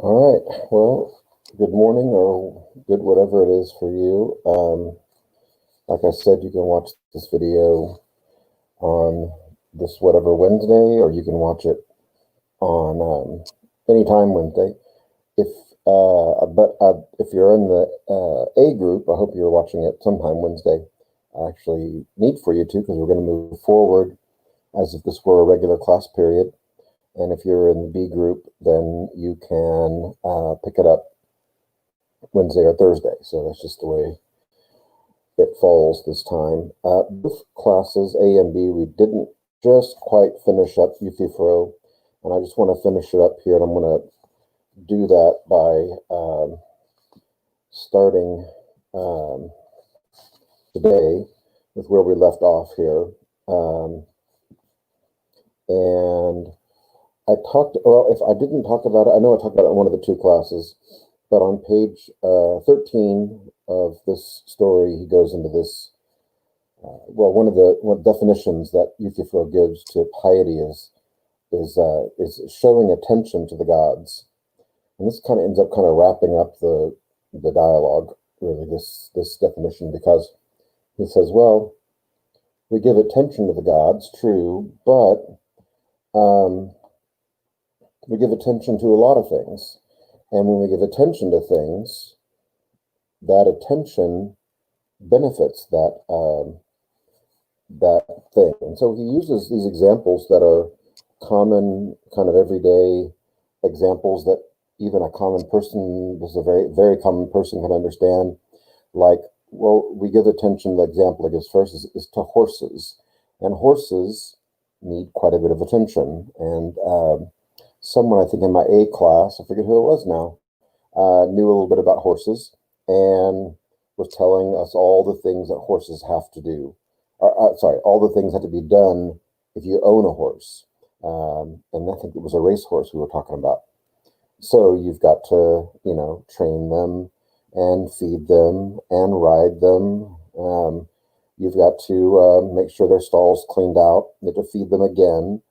All right. Well, good morning or good whatever it is for you. Like I said, you can watch this video on this whatever Wednesday, or you can watch it on anytime Wednesday. If if you're in the A group, I hope you're watching it sometime Wednesday. I actually need for you to because we're going to move forward as if this were a regular class period. And if you're in the B group, then you can pick it up Wednesday or Thursday. So that's just the way it falls this time. Both classes, A and B, we didn't just quite finish up Euthyphro, and I just want to finish it up here, and I'm going to do that by starting today with where we left off here. And I talked, well, if I didn't talk about it, I know I talked about it in one of the two classes, but on page 13 of this story, he goes into this. One of the definitions that Euthyphro gives to piety is showing attention to the gods, and this kind of ends up kind of wrapping up the dialogue. Really, this definition, because he says, well, we give attention to the gods, true, but we give attention to a lot of things, and when we give attention to things, that attention benefits that thing. And so he uses these examples that are common, kind of everyday examples that even a common person, this is a very, very common person, can understand. Like, well, we give attention, the example he gives first is to horses. And horses need quite a bit of attention. And someone, I think in my A class, I forget who it was now, knew a little bit about horses and was telling us all the things that horses have to do. All the things have to be done if you own a horse. And I think it was a racehorse we were talking about. So you've got to, train them and feed them and ride them. You've got to make sure their stall's cleaned out. You have to feed them again.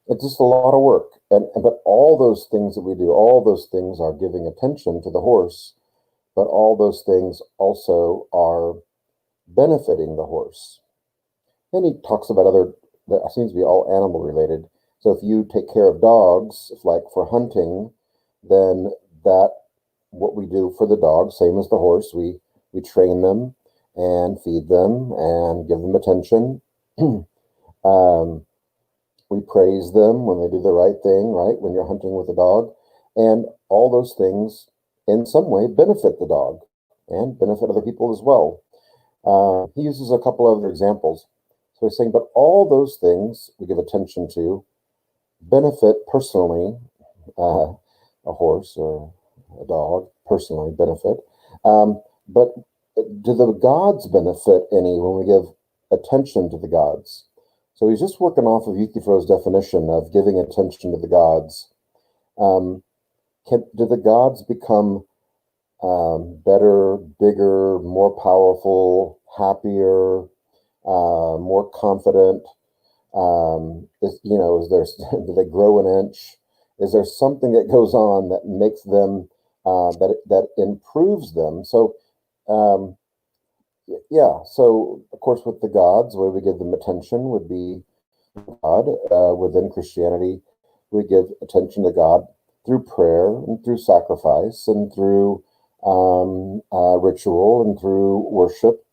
It's just a lot of work. But all those things that we do, all those things are giving attention to the horse, but all those things also are benefiting the horse. And he talks about that seems to be all animal related. So if you take care of dogs, like for hunting, then what we do for the dog, same as the horse, we train them and feed them and give them attention. We praise them when they do the right thing, right? When you're hunting with a dog. And all those things in some way benefit the dog and benefit other people as well. He uses a couple other examples. So he's saying, but all those things we give attention to benefit personally, a horse or a dog personally benefit. But do the gods benefit any when we give attention to the gods? So he's just working off of Euthyphro's definition of giving attention to the gods. Do the gods become better, bigger, more powerful, happier, more confident? Do they grow an inch? Is there something that goes on that makes them that improves them? So so of course with the gods, the way we give them attention would be God. Within Christianity, we give attention to God through prayer and through sacrifice and through ritual and through worship,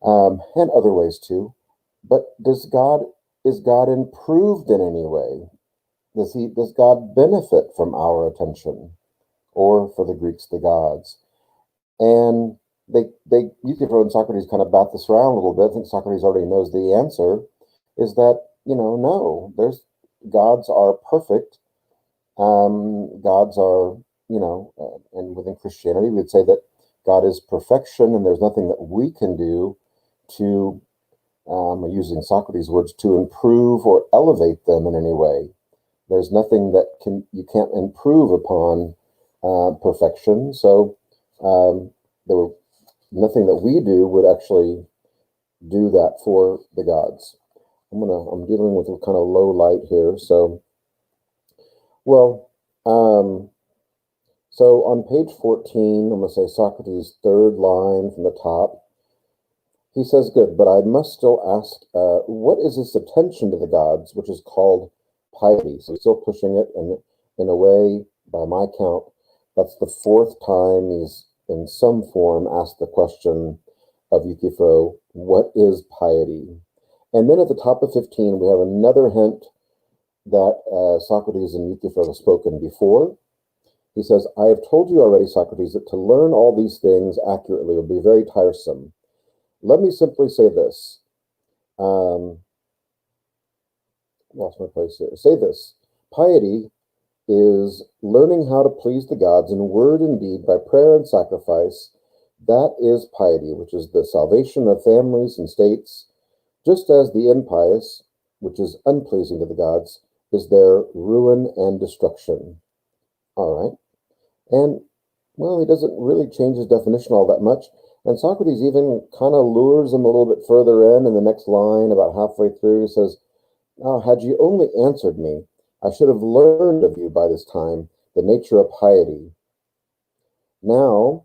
and other ways too. But is God improved in any way? Does God benefit from our attention, or for the Greeks, the gods? And Euthyphro and Socrates kind of bat this around a little bit. I think Socrates already knows the answer. Is that no? Gods are perfect. Gods are and within Christianity, we'd say that God is perfection, and there's nothing that we can do to, using Socrates' words, to improve or elevate them in any way. There's nothing that you can't improve upon perfection. So nothing that we do would actually do that for the gods. I'm dealing with a kind of low light here. So, well, Um, so on page 14, I'm going to say Socrates' third line from the top. He says, good, but I must still ask, what is this attention to the gods, which is called piety? So he's still pushing it, and in a way, by my count, that's the fourth time he's in some form asked the question of Euthyphro, what is piety? And then at the top of 15, we have another hint that Socrates and Euthyphro have spoken before. He says, I have told you already, Socrates, that to learn all these things accurately would be very tiresome. Let me simply say this. Lost my place here. Say this. Piety is learning how to please the gods in word and deed by prayer and sacrifice. That is piety, which is the salvation of families and states, just as the impious, which is unpleasing to the gods, is their ruin and destruction. All right. And, well, he doesn't really change his definition all that much. And Socrates even kind of lures him a little bit further in the next line, about halfway through. He says, oh, had you only answered me, I should have learned of you by this time the nature of piety. Now,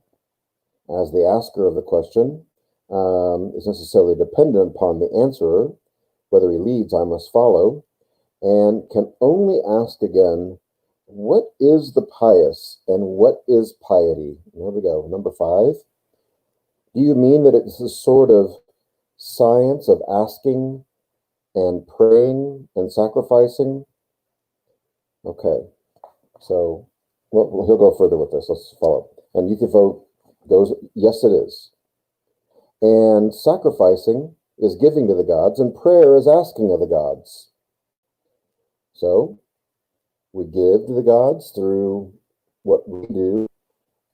as the asker of the question is necessarily dependent upon the answerer, whether he leads, I must follow, and can only ask again, what is the pious and what is piety? Here we go. Number 5. Do you mean that it's a sort of science of asking and praying and sacrificing? Okay, so well, he'll go further with this. Let's follow. And Euthyphro goes, yes, it is. And sacrificing is giving to the gods, and prayer is asking of the gods. So we give to the gods through what we do,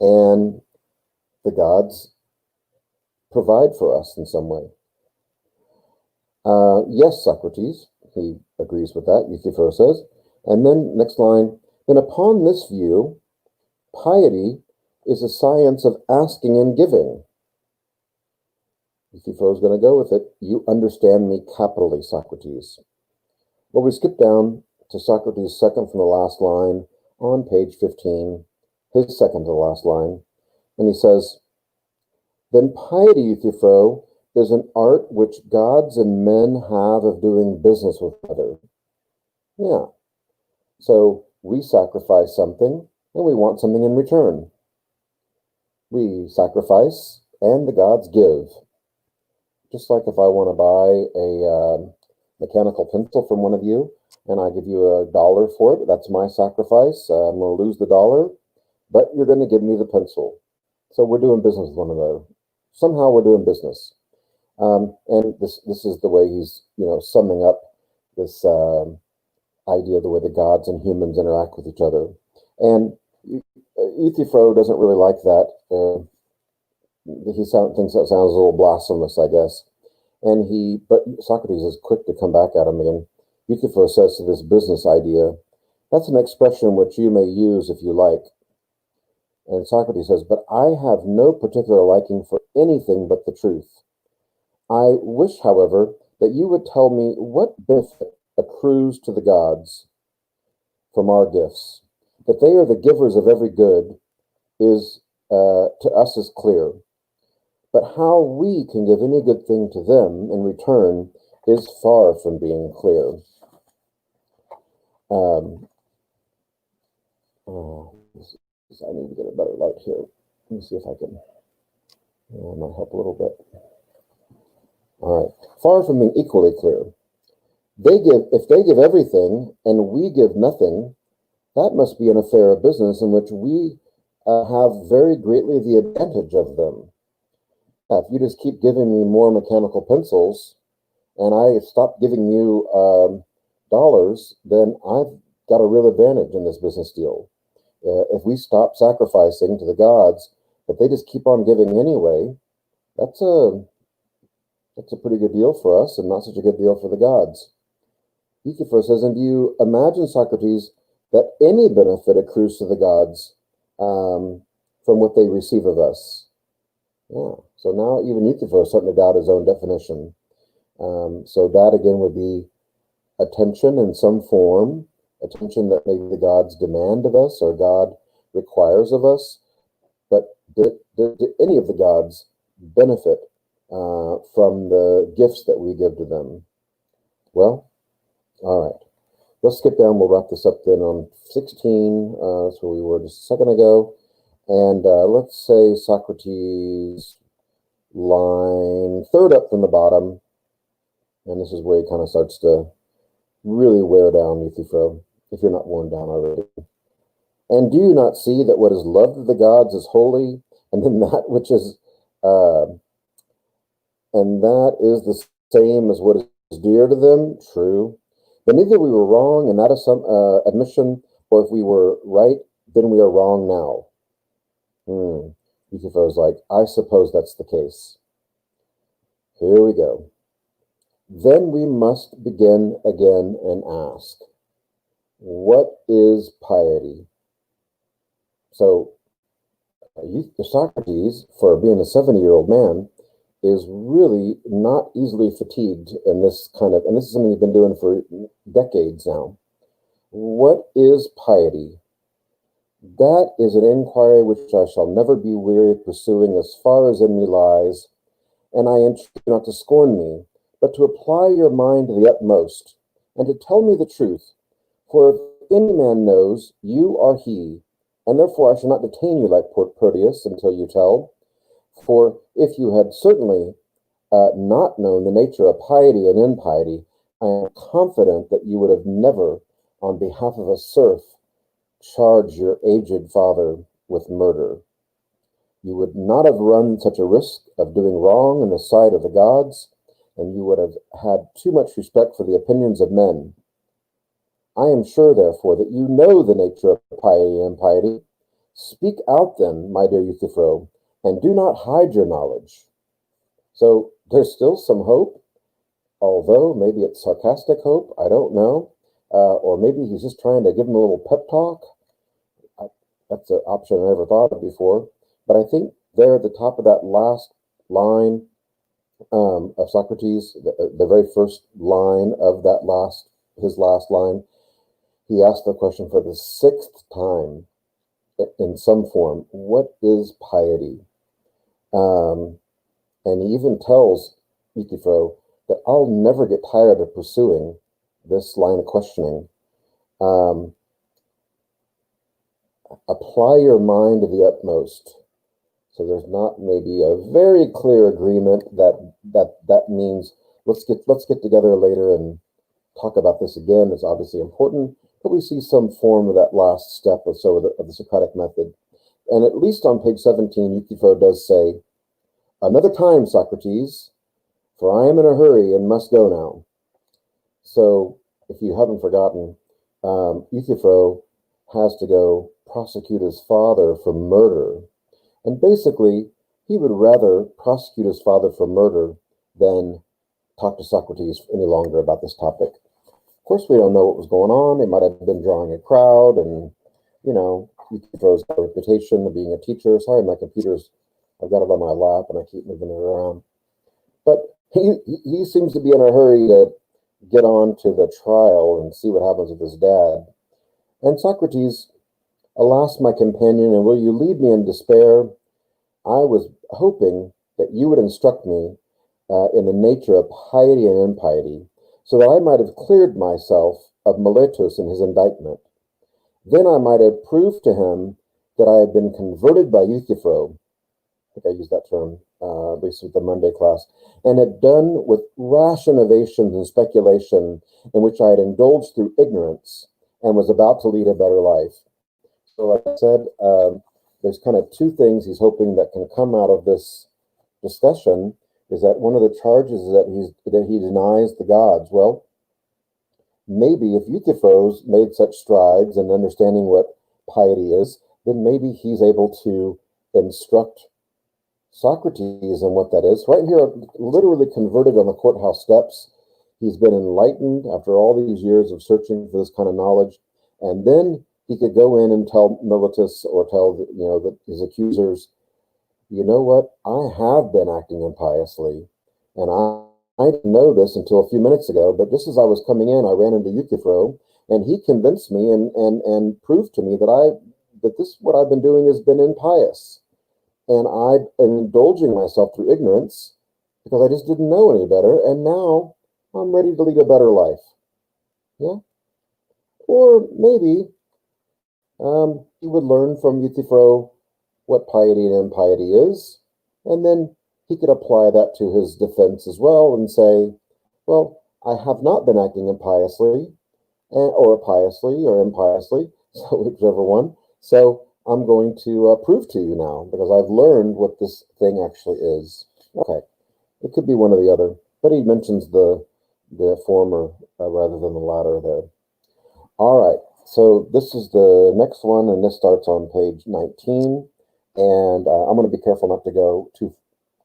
and the gods provide for us in some way. Yes, Socrates, he agrees with that, Euthyphro says. And then next line, then upon this view, piety is a science of asking and giving. Euthyphro is going to go with it. You understand me capitally, Socrates. Well, we skip down to Socrates' second from the last line on page 15, his second to the last line. And he says, then piety, Euthyphro, is an art which gods and men have of doing business with others. Yeah. So we sacrifice something and we want something in return. We sacrifice and the gods give. Just like if I want to buy a mechanical pencil from one of you and I give you $1 for it, that's my sacrifice. I'm going to lose the $1, but you're going to give me the pencil. So we're doing business with one another. Somehow we're doing business. And this is the way he's, summing up this idea of the way the gods and humans interact with each other. And Euthyphro doesn't really like that. He thinks that sounds a little blasphemous, I guess. But Socrates is quick to come back at him again. Euthyphro says to this business idea, that's an expression which you may use if you like. And Socrates says, but I have no particular liking for anything but the truth. I wish, however, that you would tell me what benefit accrues to the gods from our gifts. That they are the givers of every good is to us is clear. But how we can give any good thing to them in return is far from being clear. I need to get a better light here. Let me see if I can. That might help a little bit. All right. Far from being equally clear. If they give everything and we give nothing, that must be an affair of business in which we have very greatly the advantage of them. If you just keep giving me more mechanical pencils and I stop giving you dollars, then I've got a real advantage in this business deal. If we stop sacrificing to the gods, but they just keep on giving anyway, that's a pretty good deal for us and not such a good deal for the gods. Euthyphro says, and do you imagine, Socrates, that any benefit accrues to the gods from what they receive of us? Yeah. So now even Euthyphro is starting to doubt his own definition. So that again would be attention in some form attention that maybe the gods demand of us or God requires of us. But did any of the gods benefit from the gifts that we give to them? Well, all right. Let's skip down. We'll wrap this up then on 16. That's where we were just a second ago. And let's say Socrates line third up from the bottom. And this is where he kind of starts to really wear down Euthyphro, if you're not worn down already. And do you not see that what is loved of the gods is holy, and then that which is, and that is the same as what is dear to them? True. But either we were wrong in that admission, or if we were right, then we are wrong now. Euthyphro is like, I suppose that's the case. Here we go. Then we must begin again and ask, what is piety? So, Socrates, for being a 70-year-old man, is really not easily fatigued in this kind of, and this is something he's been doing for decades now. What is piety? That is an inquiry which I shall never be weary of pursuing as far as in me lies, and I entreat you not to scorn me, but to apply your mind to the utmost, and to tell me the truth. For if any man knows, you are he, and therefore I shall not detain you like Proteus until you tell. For if you had certainly not known the nature of piety and impiety, I am confident that you would have never, on behalf of a serf, charged your aged father with murder. You would not have run such a risk of doing wrong in the sight of the gods, and you would have had too much respect for the opinions of men. I am sure, therefore, that you know the nature of piety and impiety. Speak out, then, my dear Euthyphro, and do not hide your knowledge. So there's still some hope, although maybe it's sarcastic hope, I don't know. Or maybe he's just trying to give him a little pep talk. That's an option I never thought of before. But I think there at the top of that last line of Socrates, the very first line of his last line, he asked the question for the sixth time in some form, what is piety? And he even tells Euthyphro that I'll never get tired of pursuing this line of questioning. Apply your mind to the utmost. So there's not maybe a very clear agreement that means let's get together later and talk about this again. It's obviously important, but we see some form of that last step or so of the Socratic method. And at least on page 17, Euthyphro does say, another time, Socrates, for I am in a hurry and must go now. So if you haven't forgotten, Euthyphro has to go prosecute his father for murder. And basically, he would rather prosecute his father for murder than talk to Socrates any longer about this topic. Of course, we don't know what was going on. They might have been drawing a crowd, and, Euthyphro's got a reputation of being a teacher. Sorry, my computer's, I've got it on my lap, and I keep moving it around. But he seems to be in a hurry to get on to the trial and see what happens with his dad. And Socrates, alas, my companion, and will you leave me in despair? I was hoping that you would instruct me in the nature of piety and impiety, so that I might have cleared myself of Miletus in his indictment. Then I might have proved to him that I had been converted by Euthyphro, I think I used that term, at least with the Monday class, and had done with rash innovations and speculation in which I had indulged through ignorance and was about to lead a better life. So like I said, there's kind of two things he's hoping that can come out of this discussion. Is that one of the charges is that he denies the gods? Well, maybe if Euthyphro's made such strides in understanding what piety is, then maybe he's able to instruct Socrates in what that is. Right here, literally converted on the courthouse steps. He's been enlightened after all these years of searching for this kind of knowledge, and then he could go in and tell Miletus or tell his accusers, you know what? I have been acting impiously, and I didn't know this until a few minutes ago, but just as I was coming in, I ran into Euthyphro, And he convinced me and proved to me that this what I've been doing has been impious. And I am indulging myself through ignorance because I just didn't know any better. And now I'm ready to lead a better life. Yeah. Or maybe he would learn from Euthyphro what piety and impiety is, and then he could apply that to his defense as well and say, well, I have not been acting impiously, or piously or impiously, so whichever one. So I'm going to prove to you now because I've learned what this thing actually is. Okay, it could be one or the other, but he mentions the former rather than the latter there. All right, so this is the next one, and this starts on page 19. And I'm going to be careful not to go too.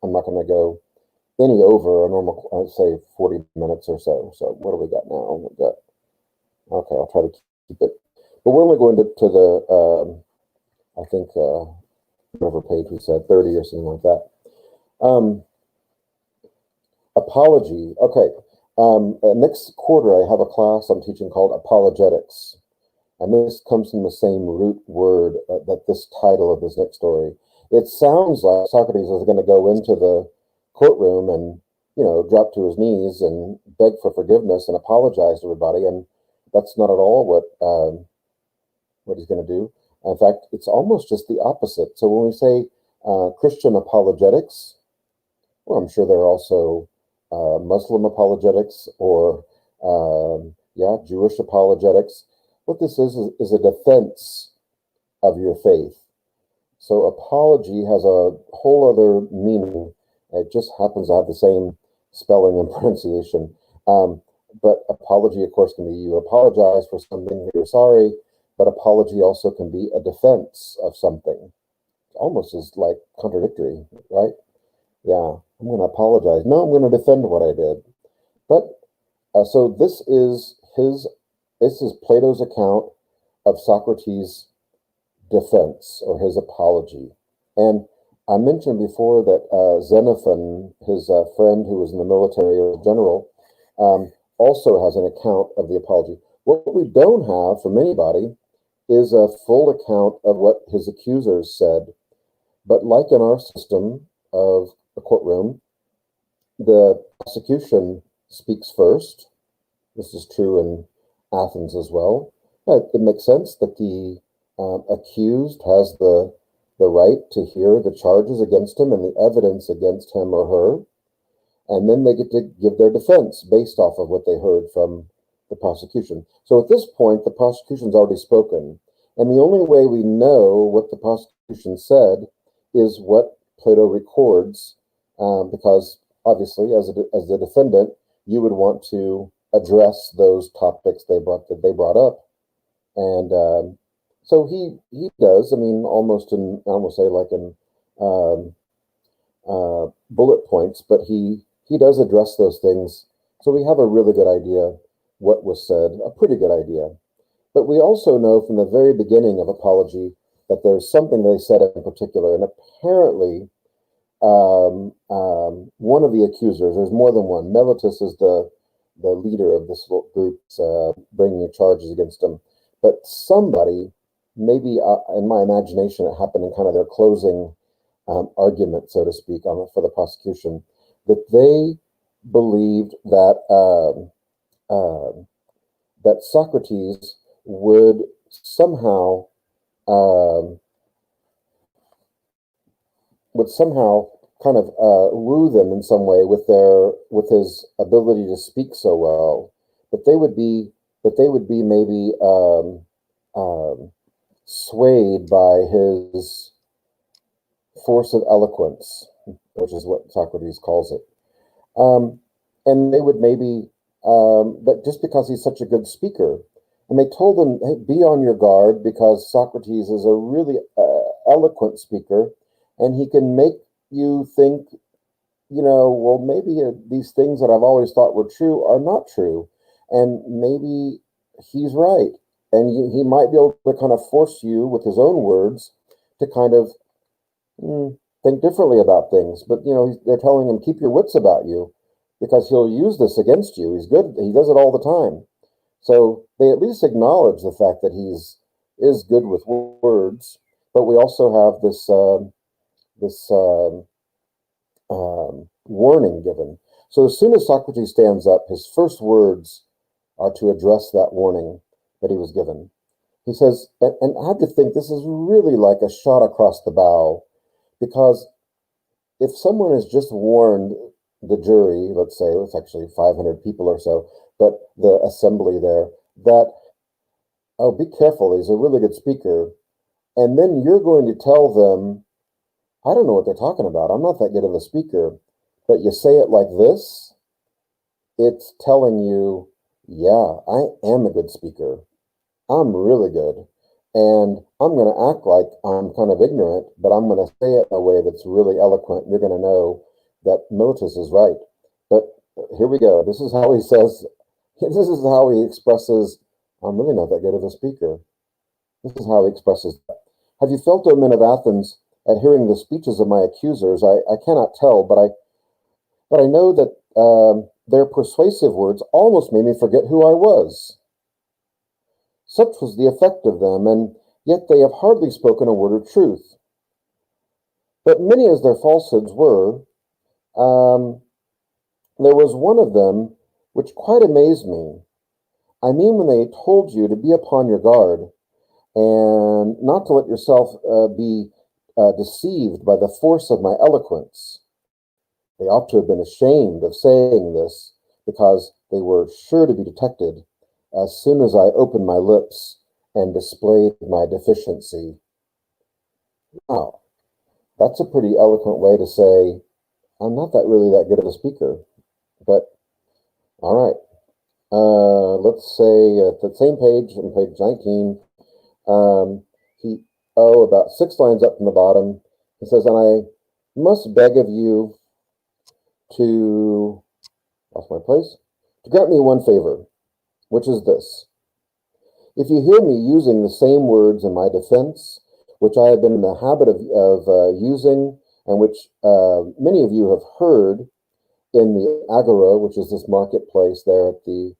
I'm not going to go any over a normal, I'd say 40 minutes or so. So what do we got now? We got, okay, I'll try to keep it. But we're only going to the, I think, whatever page we said, 30 or something like that. Apology. Okay. Next quarter, I have a class I'm teaching called Apologetics. And this comes from the same root word that this title of this next story. It sounds like Socrates is going to go into the courtroom and, drop to his knees and beg for forgiveness and apologize to everybody. And that's not at all what he's going to do. In fact, it's almost just the opposite. So when we say Christian apologetics, well, I'm sure there are also Muslim apologetics or, Jewish apologetics. What this is a defense of your faith. So apology has a whole other meaning. It just happens to have the same spelling and pronunciation. But apology, of course, can be you apologize for something, you're sorry, but apology also can be a defense of something. Almost is like contradictory, right? Yeah, I'm going to apologize. No, I'm going to defend what I did. But so this is Plato's account of Socrates' defense or his apology. And I mentioned before that Xenophon, his friend who was in the military or general, also has an account of the apology. What we don't have from anybody is a full account of what his accusers said. But like in our system of the courtroom, the prosecution speaks first. This is true in Athens as well. It makes sense that the accused has the right to hear the charges against him and the evidence against him or her, and then they get to give their defense based off of what they heard from the prosecution. So at this point, the prosecution's already spoken, and the only way we know what the prosecution said is what Plato records, because obviously, as the defendant, you would want to address those topics they brought up, and so he does. I mean, almost say like in bullet points, but he does address those things. So we have a really good idea what was said, a pretty good idea. But we also know from the very beginning of Apology that there's something they said in particular, and apparently one of the accusers, there's more than one. Meletus is the leader of this group bringing charges against him. But somebody, maybe in my imagination, it happened in kind of their closing argument, so to speak, for the prosecution, that they believed that that Socrates would somehow kind of woo them in some way with his ability to speak so well, that they would be maybe swayed by his force of eloquence, which is what Socrates calls it, and they would maybe but just because he's such a good speaker, and they told him, hey, be on your guard because Socrates is a really eloquent speaker, and he can make you think, well, maybe these things that I've always thought were true are not true. And maybe he's right. And he might be able to kind of force you with his own words to kind of think differently about things. But, they're telling him, keep your wits about you because he'll use this against you. He's good. He does it all the time. So they at least acknowledge the fact that is good with words, but we also have this warning given. So as soon as Socrates stands up, his first words are to address that warning that he was given. He says, and I have to think this is really like a shot across the bow, because if someone has just warned the jury, let's say it's actually 500 people or so, but the assembly there, that, oh, be careful, he's a really good speaker, and then you're going to tell them, I don't know what they're talking about, I'm not that good of a speaker, but you say it like this, it's telling you, yeah, I am a good speaker. I'm really good. And I'm going to act like I'm kind of ignorant, but I'm going to say it in a way that's really eloquent. You're going to know that Miletus is right. But here we go. This is how he says, this is how he expresses, I'm really not that good of a speaker. This is how he expresses that. Have you felt, O men of Athens, at hearing the speeches of my accusers? I cannot tell, but I know that their persuasive words almost made me forget who I was. Such was the effect of them, and yet they have hardly spoken a word of truth. But many as their falsehoods were, there was one of them which quite amazed me. I mean, when they told you to be upon your guard, and not to let yourself be deceived by the force of my eloquence. They ought to have been ashamed of saying this, because they were sure to be detected as soon as I opened my lips and displayed my deficiency. Now, that's a pretty eloquent way to say, I'm not really that good of a speaker. But, all right. Let's say at the same page, on page 19, about 6 lines up from the bottom, he says, and I must beg of you to, lost my place, to grant me one favor, which is this. If you hear me using the same words in my defense, which I have been in the habit of using, and which many of you have heard in the Agora, which is this marketplace there at the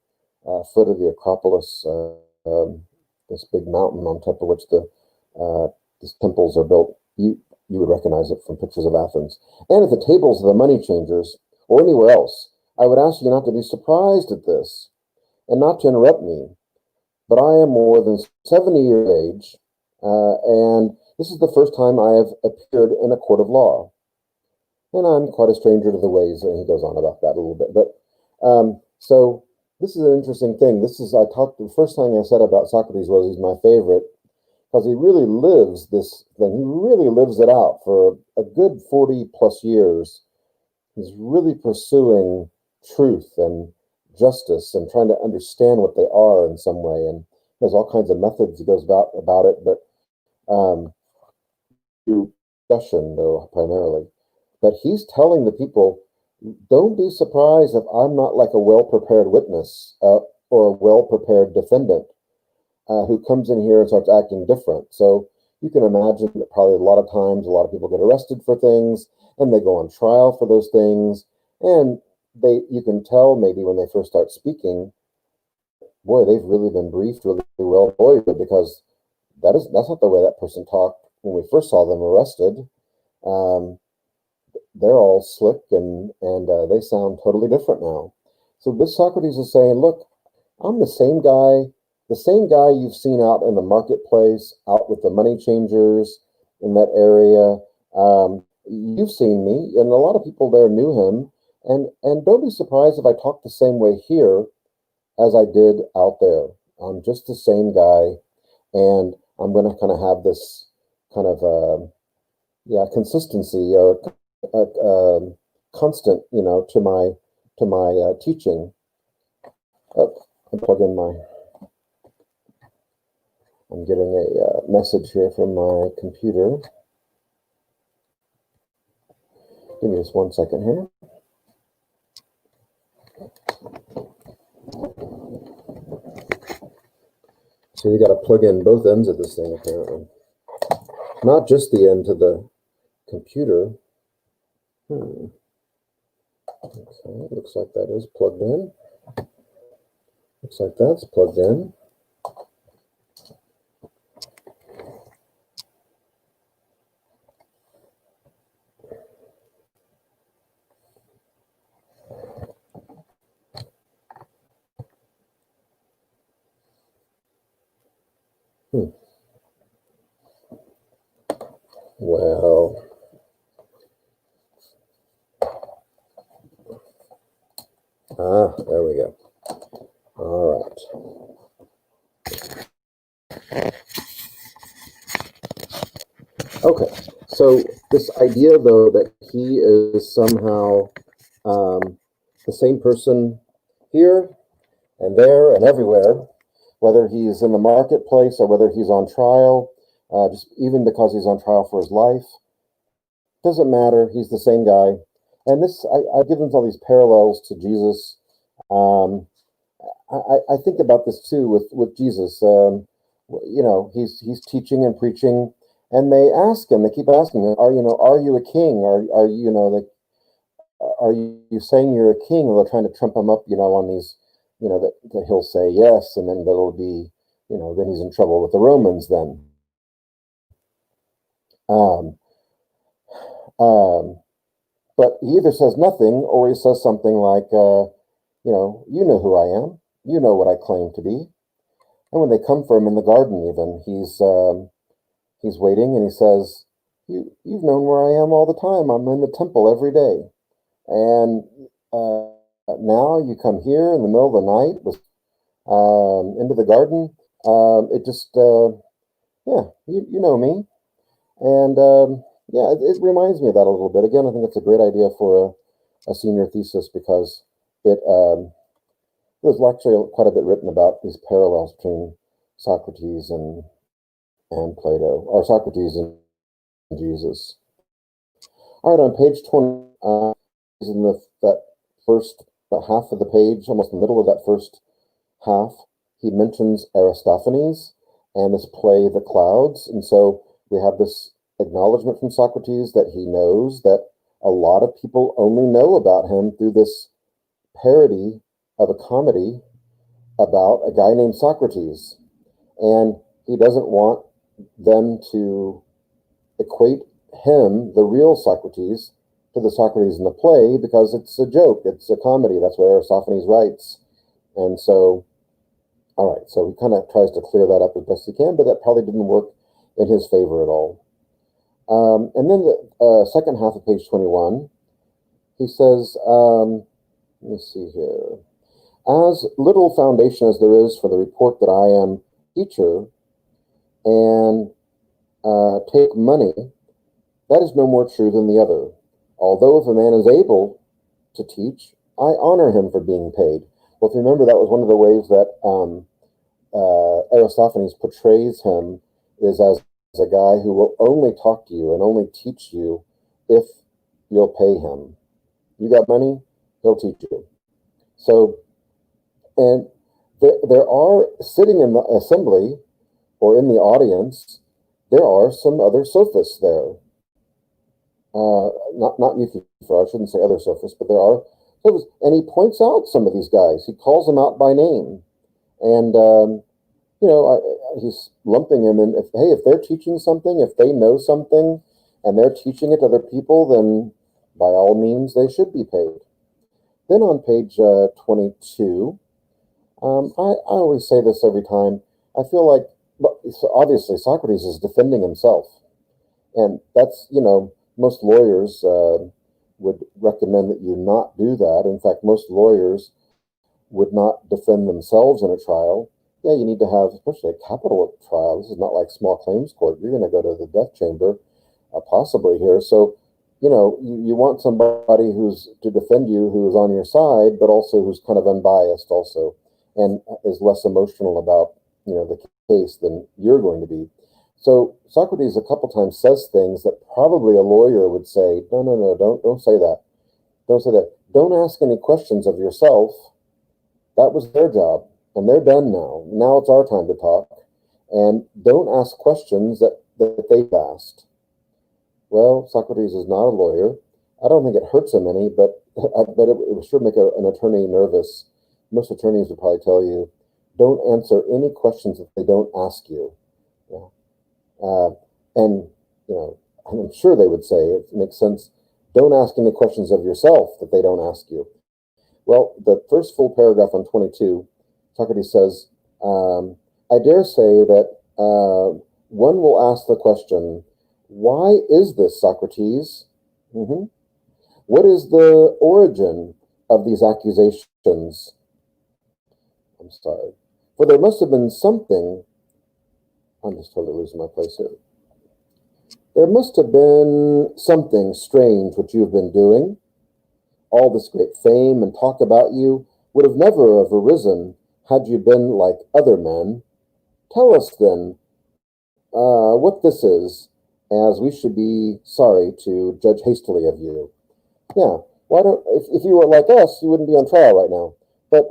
foot of the Acropolis, this big mountain on top of which these temples are built. You would recognize it from pictures of Athens. And at the tables of the money changers, or anywhere else, I would ask you not to be surprised at this, and not to interrupt me. But I am more than 70 years of age, and this is the first time I have appeared in a court of law. And I'm quite a stranger to the ways, and he goes on about that a little bit. But so this is an interesting thing. The first thing I said about Socrates was he's my favorite, because he really lives this thing. He really lives it out for a good 40 plus years. He's really pursuing truth and justice and trying to understand what they are in some way. And there's all kinds of methods he goes about it, but through discussion, though, primarily. But he's telling the people, don't be surprised if I'm not like a well-prepared witness or a well-prepared defendant who comes in here and starts acting different. So you can imagine that probably a lot of times a lot of people get arrested for things and they go on trial for those things. And you can tell maybe when they first start speaking, boy, they've really been briefed really well lawyered, because that's not the way that person talked when we first saw them arrested. They're all slick and they sound totally different now. So this Socrates is saying, look, I'm the same guy you've seen out in the marketplace, out with the money changers in that area. You've seen me, and a lot of people there knew him. And don't be surprised if I talk the same way here as I did out there. I'm just the same guy, and I'm going to kind of have this kind of consistency or constant, to my teaching. I'm getting a message here from my computer. Give me just 1 second here. So you got to plug in both ends of this thing, apparently. Not just the end to the computer. Okay, looks like that is plugged in. Looks like that's plugged in. Well, there we go. All right. Okay. So this idea, though, that he is somehow the same person here and there and everywhere, whether he's in the marketplace or whether he's on trial, just even because he's on trial for his life, doesn't matter. He's the same guy. And this, I give him all these parallels to Jesus. Um, I think about this too with Jesus. He's teaching and preaching, and they keep asking him, are you a king? Are you, are you saying you're a king? And they're trying to trump him up, on these, that he'll say yes, and then there'll be, then he's in trouble with the Romans then. Um, um, but he either says nothing or he says something like, you know who I am. You know what I claim to be. And when they come for him in the garden, even he's waiting, and he says, You've known where I am all the time. I'm in the temple every day, and now you come here in the middle of the night with into the garden. It just yeah, you know me, and yeah, it reminds me of that a little bit. Again, I think it's a great idea for a senior thesis because it. There's actually quite a bit written about these parallels between Socrates and Plato, or Socrates and Jesus. All right, on page 20, is in that first half of the page, almost the middle of that first half, he mentions Aristophanes and this play, The Clouds. And so we have this acknowledgement from Socrates that he knows that a lot of people only know about him through this parody of a comedy about a guy named Socrates. And he doesn't want them to equate him, the real Socrates, to the Socrates in the play because it's a joke, it's a comedy. That's what Aristophanes writes. And so, all right, so he kind of tries to clear that up as best he can, but that probably didn't work in his favor at all. And then the second half of page 21, he says, let me see here. As little foundation as there is for the report that I am teacher and take money, that is no more true than the other. Although if a man is able to teach, I honor him for being paid. Well, if you remember, that was one of the ways that Aristophanes portrays him is as a guy who will only talk to you and only teach you if you'll pay him. You got money, he'll teach you. So, and there are, sitting in the assembly or in the audience, there are some other sophists there. Not Euthyphro, I shouldn't say other sophists, but there are sophists. And he points out some of these guys. He calls them out by name. And, he's lumping them in. If they're teaching something, if they know something, and they're teaching it to other people, then by all means, they should be paid. Then on page 22, I always say this every time. I feel like, obviously, Socrates is defending himself. And that's, most lawyers would recommend that you not do that. In fact, most lawyers would not defend themselves in a trial. Yeah, you need to have, especially a capital trial. This is not like small claims court. You're going to go to the death chamber, possibly here. So, you want somebody who's to defend you, who's on your side, but also who's kind of unbiased also, and is less emotional about, the case than you're going to be. So Socrates a couple times says things that probably a lawyer would say, no, don't say that. Don't say that. Don't ask any questions of yourself. That was their job, and they're done now. Now it's our time to talk. And don't ask questions that they've asked. Well, Socrates is not a lawyer. I don't think it hurts him any, but I bet it would sure make an attorney nervous most attorneys would probably tell you, don't answer any questions if they don't ask you. Yeah. And, and I'm sure they would say, it makes sense, don't ask any questions of yourself that they don't ask you. Well, the first full paragraph on 22, Socrates says, I dare say that one will ask the question, why is this, Socrates? Mm-hmm. What is the origin of these accusations? I'm sorry. For there must have been something. I'm just totally losing my place here. There must have been something strange which you've been doing. All this great fame and talk about you would have never have arisen had you been like other men. Tell us then what this is, as we should be sorry to judge hastily of you. Yeah, why don't if you were like us, you wouldn't be on trial right now. But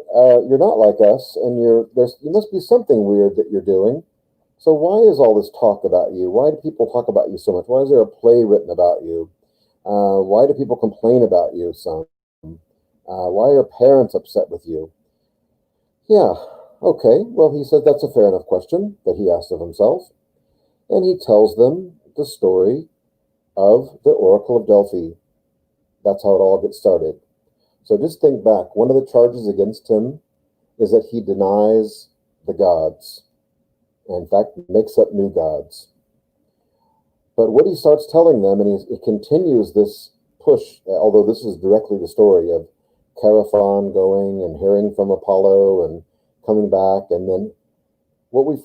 you're not like us, and you must be something weird that you're doing. So why is all this talk about you? Why do people talk about you so much? Why is there a play written about you? Why do people complain about you some? Why are parents upset with you? Yeah, okay. Well, he said that's a fair enough question that he asked of himself. And he tells them the story of the Oracle of Delphi. That's how it all gets started. So just think back. One of the charges against him is that he denies the gods. And in fact, makes up new gods. But what he starts telling them, and he continues this push, although this is directly the story of Chaerephon going and hearing from Apollo and coming back. And then what we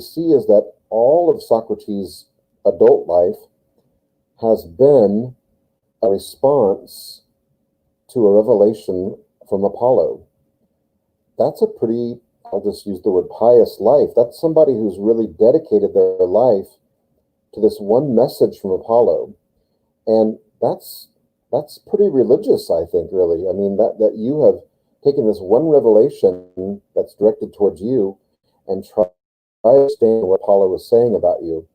see is that all of Socrates' adult life has been a response to a revelation from Apollo. That's a pretty, I'll just use the word pious life. That's somebody who's really dedicated their life to this one message from Apollo. And that's pretty religious, I think, really. I mean, that you have taken this one revelation that's directed towards you and try to understand what Apollo was saying about you.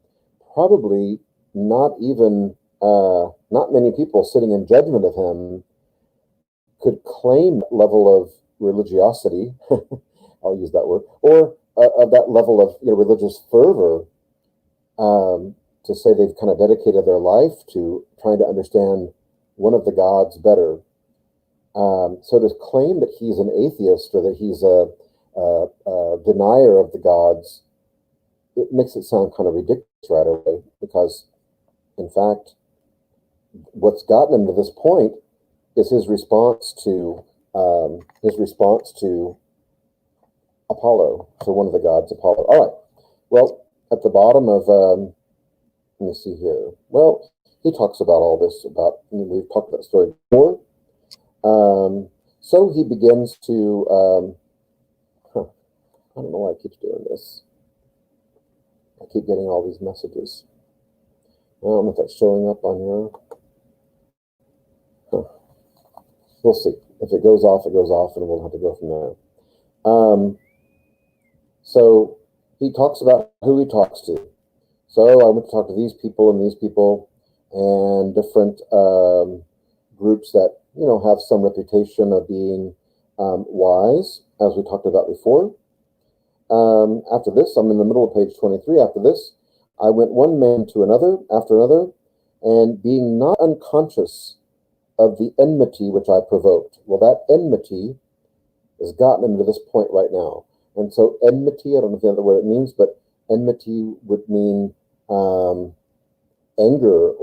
Probably not many people sitting in judgment of him could claim that level of religiosity, I'll use that word, or of that level of religious fervor, to say they've kind of dedicated their life to trying to understand one of the gods better. So to claim that he's an atheist or that he's a denier of the gods, it makes it sound kind of ridiculous right away, because in fact, what's gotten him to this point is his response to Apollo, to one of the gods, Apollo. All right. Well, at the bottom of let me see here. Well, he talks about all this we've talked about the story before. So he begins to I don't know why I keep doing this. I keep getting all these messages. I don't know if that's showing up on your. We'll see. If it goes off, it goes off, and we'll have to go from there. So he talks about who he talks to. So I went to talk to these people and different groups that have some reputation of being wise, as we talked about before. After this, I'm in the middle of page 23. After this, I went one man to another after another, and being not unconscious of the enmity which I provoked. Well, that enmity has gotten him to this point right now. And so enmity, I don't know if you know what it means, but enmity would mean anger,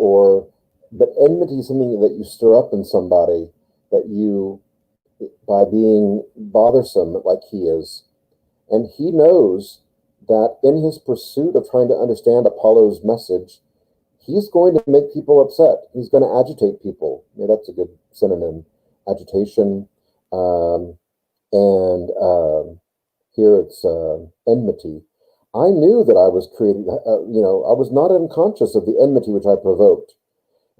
but enmity is something that you stir up in somebody, that you, by being bothersome like he is. And he knows that in his pursuit of trying to understand Apollo's message, he's going to make people upset. He's going to agitate people. Yeah, that's a good synonym. Agitation. Here it's enmity. I knew that I was creating, I was not unconscious of the enmity which I provoked.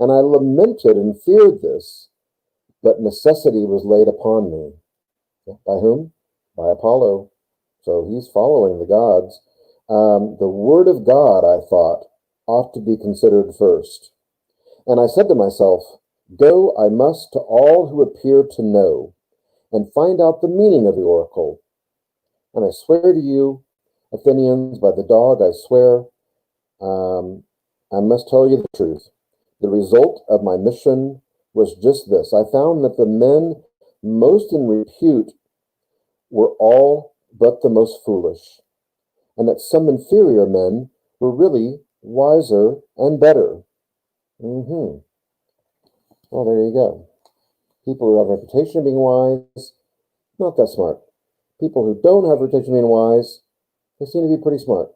And I lamented and feared this, but necessity was laid upon me. By whom? By Apollo. So he's following the gods. The word of God, I thought, ought to be considered first. And I said to myself, go I must to all who appear to know, and find out the meaning of the oracle. And I swear to you, Athenians, by the dog, I swear, I must tell you the truth. The result of my mission was just this. I found that the men most in repute were all but the most foolish, and that some inferior men were really wiser and better. Well, there you go. People who have a reputation of being wise, not that smart. People who don't have a reputation of being wise, they seem to be pretty smart.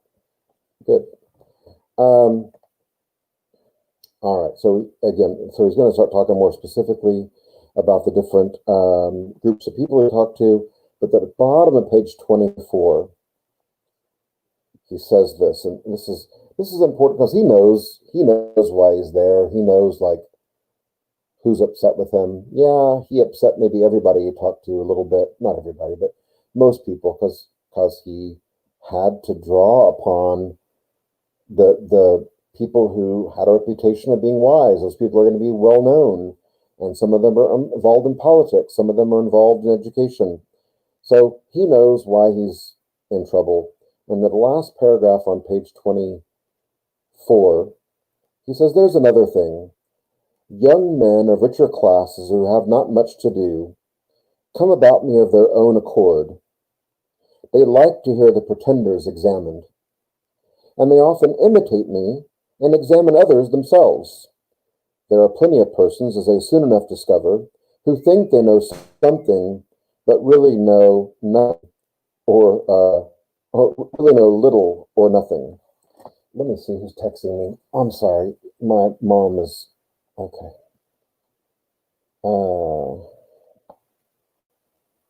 Good. All right. So again, so he's going to start talking more specifically about the different groups of people he talked to. But at the bottom of page 24, he says this, and this is important because he knows why he's there. He knows like who's upset with him. Yeah, he upset maybe everybody he talked to a little bit. Not everybody, but most people, because he had to draw upon the people who had a reputation of being wise. Those people are going to be well known, and some of them are involved in politics. Some of them are involved in education. So he knows why he's in trouble. And the last paragraph on page 24, he says, there's another thing. Young men of richer classes who have not much to do come about me of their own accord. They like to hear the pretenders examined, and they often imitate me and examine others themselves. There are plenty of persons, as they soon enough discover, who think they know something, but really know nothing, or really know little or nothing. Let me see who's texting me. I'm sorry, my mom is okay. All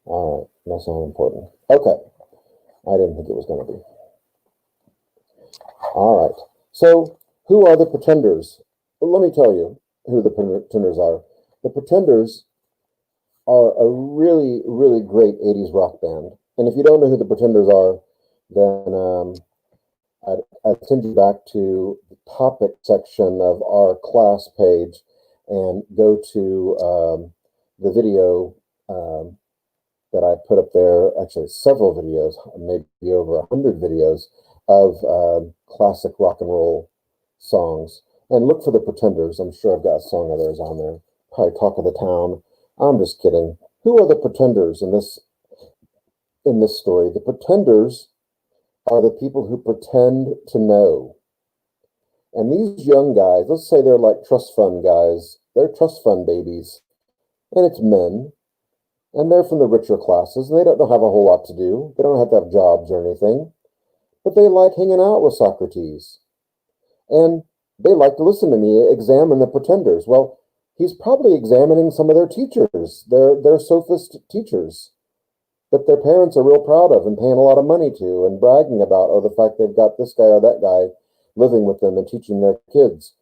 right, that's not important. Okay, I didn't think it was going to be. All right, so who are the pretenders? Well, let me tell you who the pretenders are. The Pretenders are a really, really great 80s rock band. And if you don't know who the Pretenders are, then I'd send you back to the topic section of our class page and go to the video that I put up there, actually several videos, maybe over 100 videos of classic rock and roll songs. And look for the Pretenders. I'm sure I've got a song of theirs on there. Probably Talk of the Town. I'm just kidding. Who are the Pretenders in this story? The Pretenders are the people who pretend to know. And these young guys, let's say they're like trust fund guys. They're trust fund babies. And it's men. And they're from the richer classes. And they don't have a whole lot to do. They don't have to have jobs or anything. But they like hanging out with Socrates. And they like to listen to me examine the Pretenders. Well, he's probably examining some of their teachers, their sophist teachers, that their parents are real proud of and paying a lot of money to and bragging about, the fact they've got this guy or that guy living with them and teaching their kids.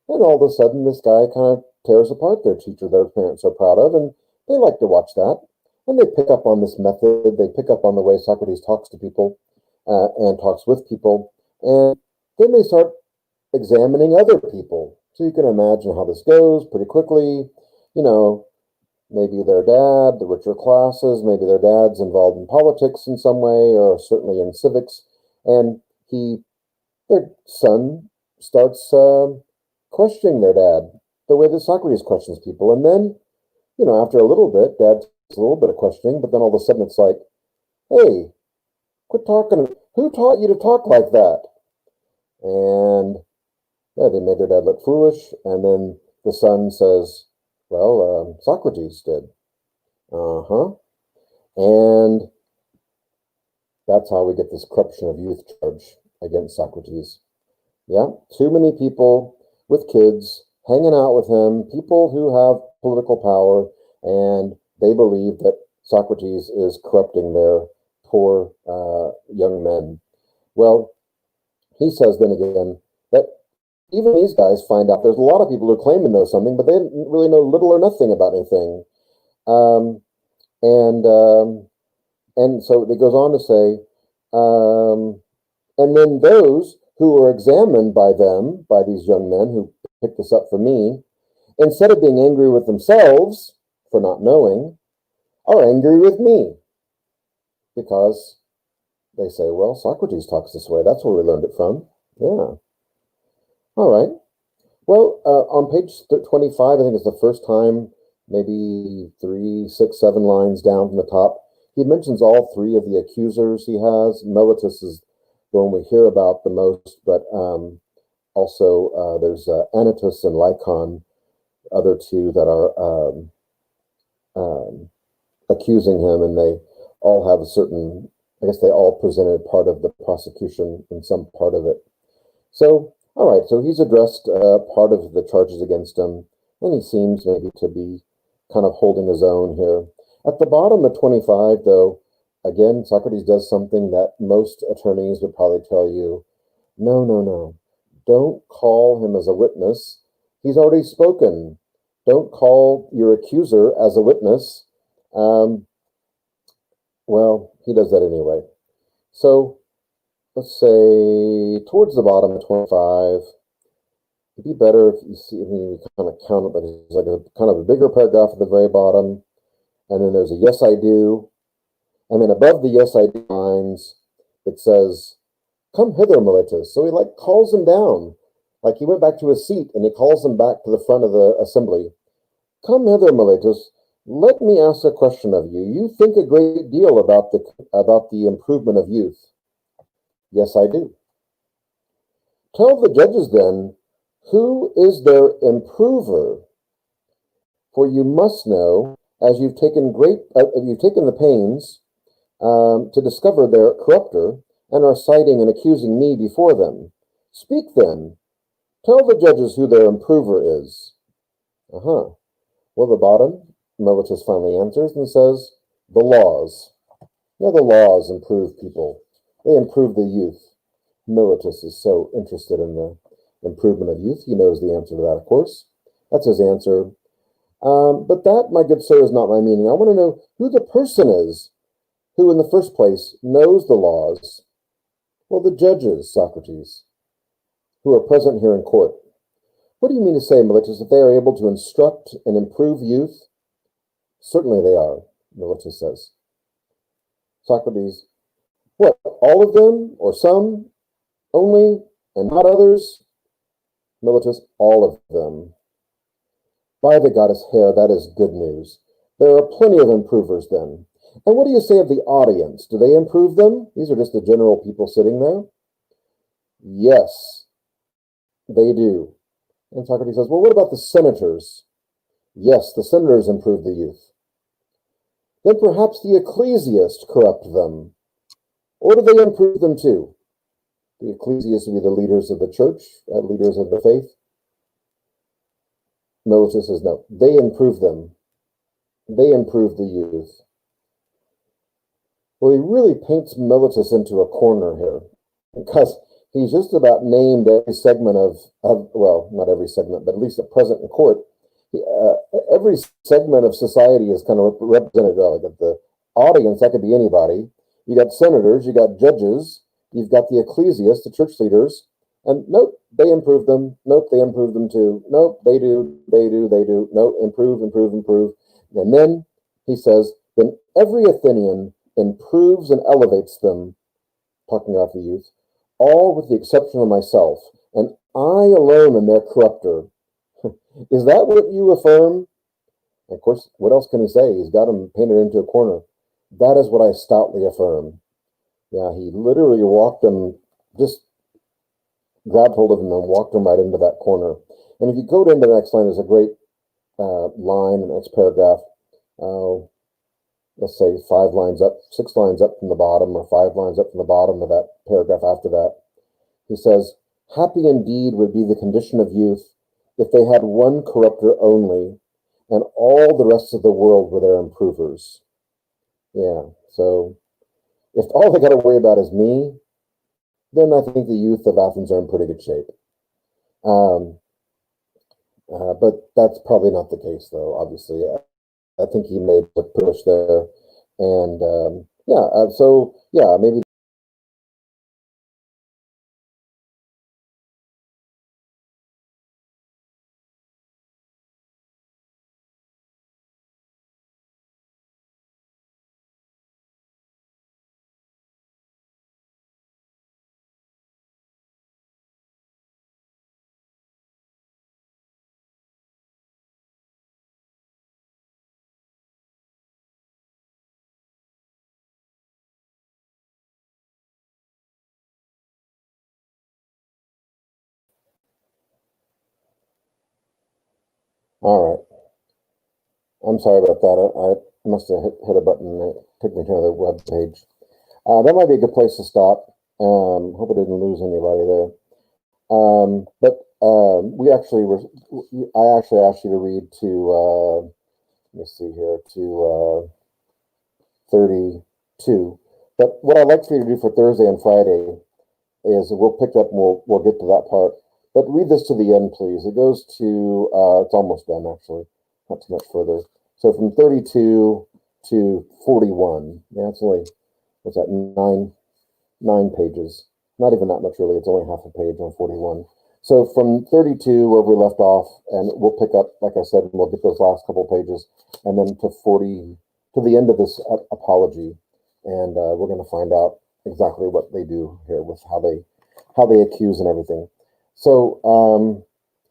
And all of a sudden, this guy kind of tears apart their teacher their parents are proud of, and they like to watch that. And they pick up on this method. They pick up on the way Socrates talks to people and talks with people. And then they start examining other people. So you can imagine how this goes pretty quickly. You know, maybe their dad, the richer classes, maybe their dad's involved in politics in some way, or certainly in civics. And their son starts questioning their dad the way that Socrates questions people. And then, you know, after a little bit, dad does a little bit of questioning, but then all of a sudden it's like, hey, quit talking. Who taught you to talk like that? And yeah, they made their dad look foolish. And then the son says, well, Socrates did. And that's how we get this corruption of youth charge against Socrates. Yeah, too many people with kids hanging out with him, people who have political power, and they believe that Socrates is corrupting their poor young men. Well, he says then again that even these guys find out there's a lot of people who claim to know something, but they really know little or nothing about anything. And so it goes on to say, and then those who were examined by them, by these young men who picked this up for me, instead of being angry with themselves for not knowing, are angry with me because they say, well, Socrates talks this way. That's where we learned it from. Yeah. All right. Well, on page 25, I think it's the first time, maybe 3, 6, 7 lines down from the top, he mentions all three of the accusers he has. Meletus is the one we hear about the most, but also there's Anytus and Lycon, other two that are accusing him, and they all have a certain, I guess they all presented part of the prosecution in some part of it. So, all right, so he's addressed part of the charges against him, and he seems maybe to be kind of holding his own here. At the bottom of 25, though, again, Socrates does something that most attorneys would probably tell you, no, no, no, don't call him as a witness. He's already spoken. Don't call your accuser as a witness. Well, he does that anyway. So let's say towards the bottom of 25, it'd be better if you see, if you kind of count it, but it's like a kind of a bigger paragraph at the very bottom, and then there's a yes, I do, and then above the yes, I do lines, it says, come hither, Meletus. So he like calls him down, like he went back to his seat, and he calls him back to the front of the assembly. Come hither, Meletus. Let me ask a question of you. You think a great deal about the improvement of youth. Yes, I do. Tell the judges then, who is their improver? For you must know, as you've taken the pains to discover their corrupter, and are citing and accusing me before them. Speak then. Tell the judges who their improver is. Well, the bottom, Meletus finally answers and says, the laws. Yeah, the laws improve people. They improve the youth. Meletus is so interested in the improvement of youth. He knows the answer to that, of course. That's his answer. But that, my good sir, is not my meaning. I want to know who the person is who, in the first place, knows the laws. Well, the judges, Socrates, who are present here in court. What do you mean to say, Meletus, that they are able to instruct and improve youth? Certainly they are, Meletus says. Socrates, what, all of them, or some, only, and not others? Meletus, all of them. By the goddess Hera, that is good news. There are plenty of improvers then. And what do you say of the audience? Do they improve them? These are just the general people sitting there. Yes, they do. And Socrates says, well, what about the senators? Yes, the senators improve the youth. Then perhaps the ecclesiasts corrupt them. Or do they improve them too? The ecclesiasts would be the leaders of the church, leaders of the faith. Meletus says, no, they improve them. They improve the youth. Well, he really paints Meletus into a corner here, because he's just about named every segment well, not every segment, but at least at present in court, every segment of society is kind of represented. Like the audience, that could be anybody. You got senators, you got judges, you've got the ecclesiasts, the church leaders, and nope, they improve them. Nope, they improve them too. Nope, they do. Nope, improve. And then he says, then every Athenian improves and elevates them, talking about the youth, all with the exception of myself, and I alone am their corrupter. Is that what you affirm? Of course, what else can he say? He's got him painted into a corner. That is what I stoutly affirm. Yeah, he literally walked him, just grabbed hold of him and walked him right into that corner. And if you go to the next line, there's a great line in the next paragraph. Let's say 5 lines up, 6 lines up from the bottom, or 5 lines up from the bottom of that paragraph after that. He says, happy indeed would be the condition of youth if they had one corrupter only, and all the rest of the world were their improvers. Yeah, so if all they got to worry about is me, then I think the youth of Athens are in pretty good shape. But that's probably not the case, though, obviously. I think he made the push there. And so, yeah, maybe All right. I'm sorry about that. I must have hit a button and it took me to another web page. That might be a good place to stop. Hope I didn't lose anybody there. But we actually were. I actually asked you to read to. Let me see here to 32. But what I'd like for you to do for Thursday and Friday is we'll pick up and we'll get to that part. But read this to the end, please. It goes to it's almost done actually, not too much further. So from 32 to 41. Yeah, it's only what's that, nine pages. Not even that much really. It's only half a page on 41. So from 32 where we left off, and we'll pick up, like I said, and we'll get those last couple pages, and then to 40 to the end of this apology, and we're going to find out exactly what they do here with how they accuse and everything. So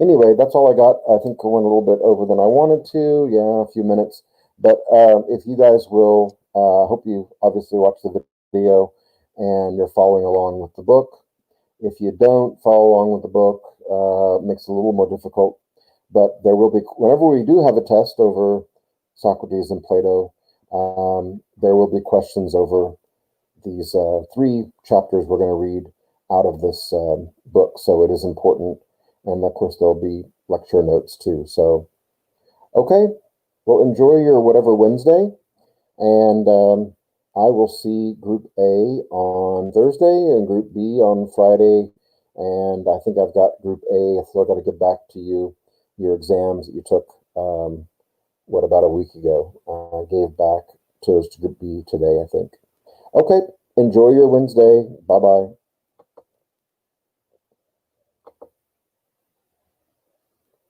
anyway, that's all I got. I think I went a little bit over than I wanted to. Yeah, a few minutes. But if you guys will, hope you obviously watch the video and you're following along with the book. If you don't follow along with the book, it makes it a little more difficult. But there will be, whenever we do have a test over Socrates and Plato, there will be questions over these three chapters we're going to read out of this book. So it is important. And of course, there'll be lecture notes too. So, okay, well, enjoy your whatever Wednesday. And I will see Group A on Thursday and Group B on Friday. And I think I've got Group A. I still got to get back to you your exams that you took, about a week ago. I gave back to Group B today, I think. Okay, enjoy your Wednesday. Bye-bye.